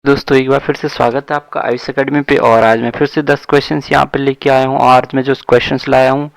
दोस्तों एक बार फिर से स्वागत है आपका आयुष अकेडमी पे। और आज मैं फिर से 10 क्वेश्चंस यहाँ पे लेके आया हूँ। और आज मैं जो क्वेश्चंस लाया हूँ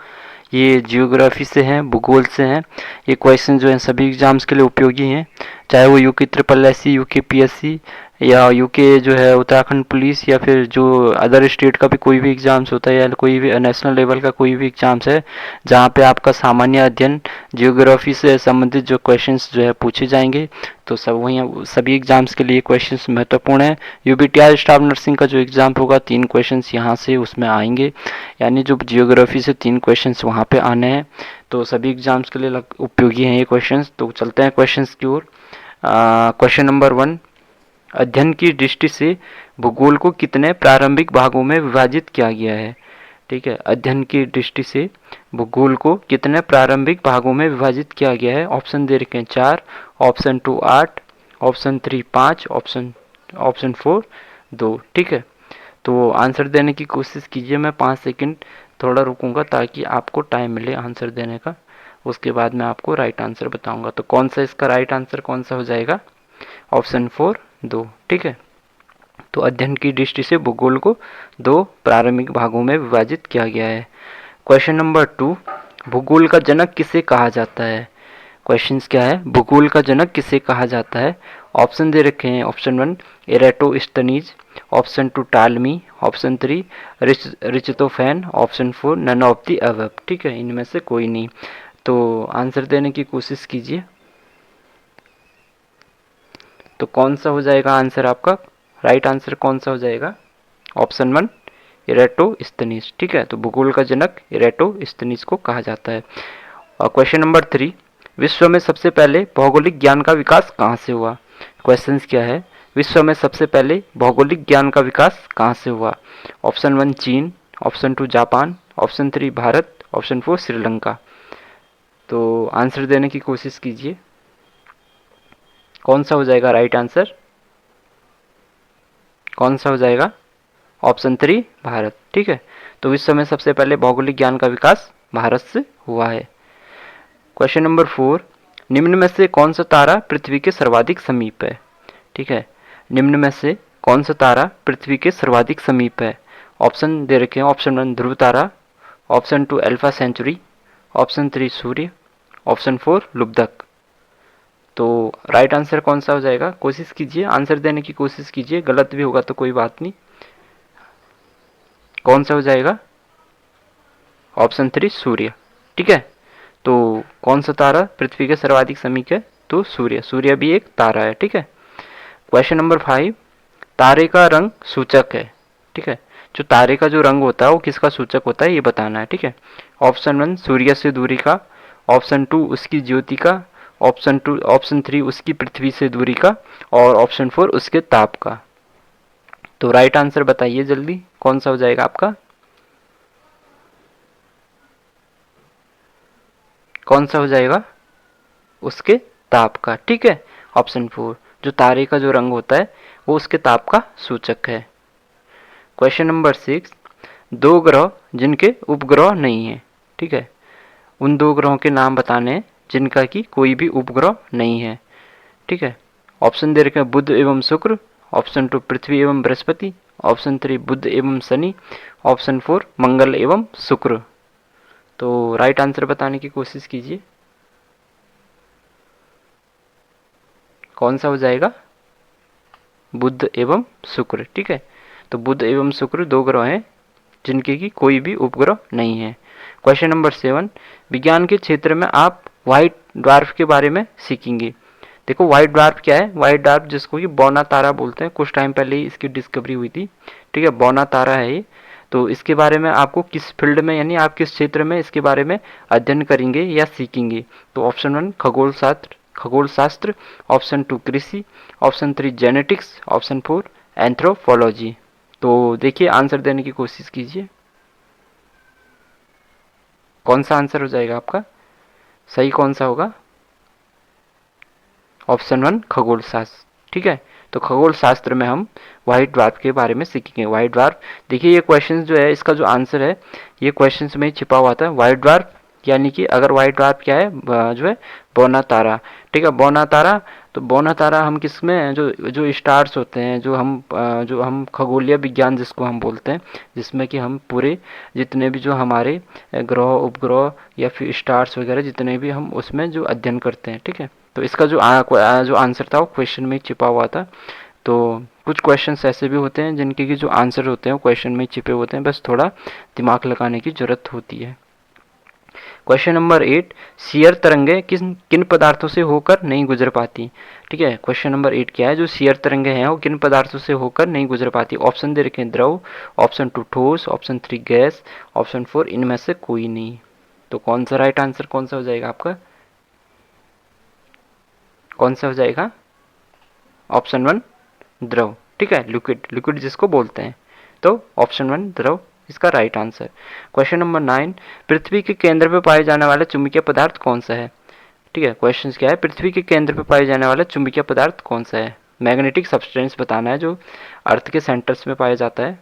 ये जियोग्राफी से हैं, भूगोल से हैं। ये क्वेश्चन जो हैं सभी एग्जाम्स के लिए उपयोगी हैं, चाहे वो UK triple S C, UK PSC या यूके जो है उत्तराखंड पुलिस, या फिर जो अदर स्टेट का भी कोई भी एग्जाम्स होता है, या कोई भी नेशनल लेवल का कोई भी एग्जाम्स है जहाँ पे आपका सामान्य अध्ययन जियोग्राफी से संबंधित जो क्वेश्चंस जो है पूछे जाएंगे। तो सब वहीं सभी एग्जाम्स के लिए क्वेश्चंस महत्वपूर्ण है। यूबीटीआर स्टाफ नर्सिंग का जो एग्जाम होगा 3 क्वेश्चंस यहाँ से उसमें आएंगे, यानी जो जियोग्राफी से 3 क्वेश्चंस वहाँ पे आने हैं। तो सभी एग्जाम्स के लिए उपयोगी हैं ये क्वेश्चंस। तो चलते हैं क्वेश्चंस की ओर। क्वेश्चन नंबर 1, अध्ययन की दृष्टि से भूगोल को कितने प्रारंभिक भागों में विभाजित किया गया है। ठीक है, अध्ययन की दृष्टि से भूगोल को कितने प्रारंभिक भागों में विभाजित किया गया है। ऑप्शन दे रखे हैं 4, ऑप्शन 2 8, ऑप्शन 3 5, ऑप्शन 4 2। ठीक है, तो आंसर देने की कोशिश कीजिए। मैं 5 सेकंड थोड़ा रुकूंगा ताकि आपको टाइम मिले आंसर देने का। उसके बाद मैं आपको राइट आंसर बताऊंगा। तो कौन सा इसका राइट आंसर कौन सा हो जाएगा? ऑप्शन 4 2। ठीक है, तो अध्ययन की दृष्टि से भूगोल को 2 प्रारंभिक भागों में विभाजित किया गया है। क्वेश्चन नंबर 2, भूगोल का जनक किसे कहा जाता है। क्वेश्चंस क्या है, भूगोल का जनक किसे कहा जाता है। ऑप्शन दे रखे हैं, option 1 Eratosthenes, option 2 Ptolemy, option 3 Richthofen, option 4 none of the above. ठीक है, इनमें से कोई नहीं। तो आंसर देने की कोशिश कीजिए। तो कौन सा हो जाएगा आंसर आपका? राइट आंसर कौन सा हो जाएगा? ऑप्शन 1 एरेटोस्थनीज। ठीक है, तो भूगोल का जनक एरेटोस्थनीज को कहा जाता है। और क्वेश्चन नंबर 3, विश्व में सबसे पहले भौगोलिक ज्ञान का विकास कहाँ से हुआ। क्वेश्चन क्या है, विश्व में सबसे पहले भौगोलिक ज्ञान का विकास कहाँ से हुआ। ऑप्शन 1 चीन, option 2 Japan, option 3 Bharat, option 4 Sri Lanka. तो आंसर देने की कोशिश कीजिए। कौन सा हो जाएगा राइट आंसर? कौन सा हो जाएगा? ऑप्शन 3 भारत। ठीक है, तो विश्व में सबसे पहले भौगोलिक ज्ञान का विकास भारत से हुआ है। क्वेश्चन नंबर 4, निम्न में से कौन सा तारा पृथ्वी के सर्वाधिक समीप है। ठीक है, निम्न में से कौन सा तारा पृथ्वी के सर्वाधिक समीप है। ऑप्शन दे रखे हैं, ऑप्शन 1 ध्रुव तारा, ऑप्शन 2 अल्फा सेंचुरी, ऑप्शन 3 सूर्य, ऑप्शन 4 लुब्धक। तो राइट आंसर कौन सा हो जाएगा? कोशिश कीजिए, आंसर देने की कोशिश कीजिए, गलत भी होगा तो कोई बात नहीं। कौन सा हो जाएगा? ऑप्शन 3 सूर्य। ठीक है, तो कौन सा तारा पृथ्वी के सर्वाधिक समीप है? तो सूर्य। सूर्य भी एक तारा है। ठीक है, क्वेश्चन नंबर 5, तारे का रंग सूचक है। ठीक है, जो तारे का जो रंग होता है वो किसका सूचक होता है ये बताना है। ठीक है, ऑप्शन 1 सूर्य से दूरी का, ऑप्शन 2 उसकी ज्योति का, ऑप्शन 3 उसकी पृथ्वी से दूरी का, और ऑप्शन 4 उसके ताप का। तो राइट आंसर बताइए जल्दी, कौन सा हो जाएगा आपका? कौन सा हो जाएगा? उसके ताप का। ठीक है, ऑप्शन 4, जो तारे का जो रंग होता है वो उसके ताप का सूचक है। क्वेश्चन नंबर 6, 2 ग्रह जिनके उपग्रह नहीं है। ठीक है, उन 2 ग्रहों के नाम बताने हैं जिनका कि कोई भी उपग्रह नहीं है। ठीक है, ऑप्शन दे रखे हैं बुध एवं शुक्र, ऑप्शन 2 पृथ्वी एवं बृहस्पति, ऑप्शन 3 बुध एवं शनि, ऑप्शन 4 मंगल एवं शुक्र। तो राइट आंसर बताने की कोशिश कीजिए। कौन सा हो जाएगा? बुध एवं शुक्र। ठीक है, तो बुध एवं शुक्र 2 ग्रह हैं जिनके की कोई भी उपग्रह नहीं है। क्वेश्चन नंबर 7, विज्ञान के क्षेत्र में आप व्हाइट ड्वार्फ के बारे में सीखेंगे। देखो व्हाइट ड्वार्फ क्या है? व्हाइट ड्वार्फ जिसको कि बौना तारा बोलते हैं, कुछ टाइम पहले ही इसकी डिस्कवरी हुई थी। ठीक है, बौना तारा है ये। तो इसके बारे में आपको किस फील्ड में, यानी आप किस क्षेत्र में इसके बारे में अध्ययन करेंगे या सीखेंगे। तो ऑप्शन 1 खगोल शास्त्र, ऑप्शन 2 कृषि, ऑप्शन 3 जेनेटिक्स, ऑप्शन 4 एंथ्रोपोलॉजी। तो देखिए आंसर देने की कोशिश कीजिए। कौन सा आंसर हो जाएगा आपका? सही कौन सा होगा? ऑप्शन 1 खगोल शास्त्र। ठीक है, तो खगोल शास्त्र में हम व्हाइट ड्वार्फ के बारे में सीखेंगे। व्हाइट ड्वार्फ, देखिए ये क्वेश्चन जो है इसका जो आंसर है ये क्वेश्चन में ही छिपा हुआ था। व्हाइट ड्वार्फ यानी कि अगर व्हाइट ड्वार्फ क्या है जो है बौना तारा। ठीक है, बौना तारा तो बौना तारा हम किस में, जो जो स्टार्स होते हैं, जो हम खगोलीय विज्ञान जिसको हम बोलते हैं, जिसमें कि हम पूरे जितने भी जो हमारे ग्रह उपग्रह या फिर स्टार्स वगैरह जितने भी हम उसमें जो अध्ययन करते हैं, ठीक है। तो इसका जो आंसर था वो क्वेश्चन में छिपा हुआ था। तो कुछ क्वेश्चंस ऐसे भी होते हैं जिनके की जो आंसर होते हैं वो क्वेश्चन में छिपे होते हैं, बस थोड़ा दिमाग लगाने की जरूरत होती है। क्वेश्चन नंबर 8, शियर तरंगें किन पदार्थों से होकर नहीं गुजर पाती। ठीक है, क्वेश्चन नंबर 8 क्या है, जो शियर तरंगें हैं वो किन पदार्थों से होकर नहीं गुजर पाती। ऑप्शन दे रखे हैं, द्रव, ऑप्शन 2 ठोस, ऑप्शन 3 गैस, ऑप्शन 4 इनमें से कोई नहीं। तो कौन सा राइट आंसर कौन सा हो जाएगा आपका, कौन सा हो जाएगा? ऑप्शन 1 द्रव, ठीक है, लिक्विड, लिक्विड जिसको बोलते हैं। तो ऑप्शन 1 द्रव इसका राइट आंसर। क्वेश्चन नंबर 9, पृथ्वी के केंद्र पर पाए जाने वाला चुंबकीय पदार्थ कौन सा है। ठीक है, क्वेश्चन क्या है, पृथ्वी के केंद्र पर पाए जाने वाला चुंबकीय पदार्थ कौन सा है। मैग्नेटिक सब्सटेंस बताना है जो अर्थ के सेंटर्स में पाया जाता है।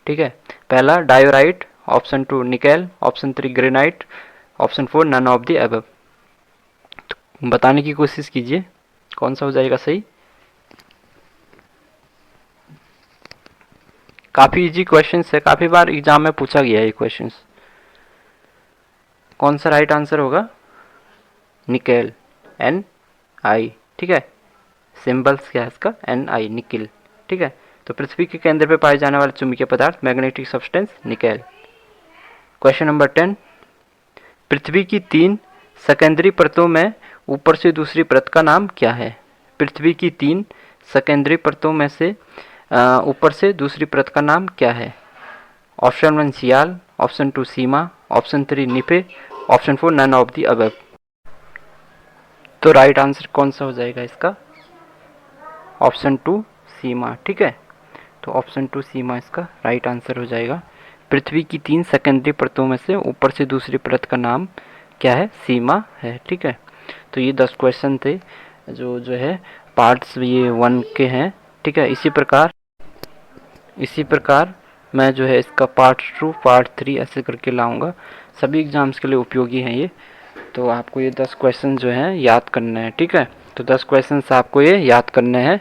ठीक है, पहला diorite, option 2 nickel, option 3 granite, option 4 none of the above. बताने की कोशिश कीजिए कौन सा हो जाएगा सही। काफी इजी क्वेश्चन है, काफी बार एग्जाम में पूछा गया है ये क्वेश्चन। कौन सा राइट आंसर होगा? निकेल, Ni, ठीक है, सिंबल्स क्या है इसका, Ni, निकिल। ठीक है, तो पृथ्वी के केंद्र पर पाए जाने वाला चुंबकीय पदार्थ magnetic substance nickel. Question number 10, पृथ्वी की 3 सेकेंडरी परतों में ऊपर से दूसरी परत का नाम क्या है। पृथ्वी की 3 सेकेंडरी परतों में से ऊपर से दूसरी परत का नाम क्या है। Option 1 sial, option 2 sima, option 3 nife, option 4 none of the above. तो राइट आंसर कौन सा हो जाएगा इसका? ऑप्शन 2 सीमा, ठीक है, तो ऑप्शन 2 सीमा इसका राइट आंसर हो जाएगा। पृथ्वी की 3 सेकेंडरी परतों में से ऊपर से दूसरी परत का नाम क्या है, सीमा है। ठीक है, तो ये 10 क्वेश्चन थे जो है पार्ट्स ये 1 के हैं। ठीक है, इसी प्रकार मैं जो है इसका पार्ट 2 पार्ट 3 ऐसे करके लाऊंगा। सभी एग्जाम्स के लिए उपयोगी हैं ये। तो आपको ये 10 क्वेश्चन जो हैं याद करने हैं। ठीक है, तो 10 क्वेश्चन आपको ये याद करने हैं।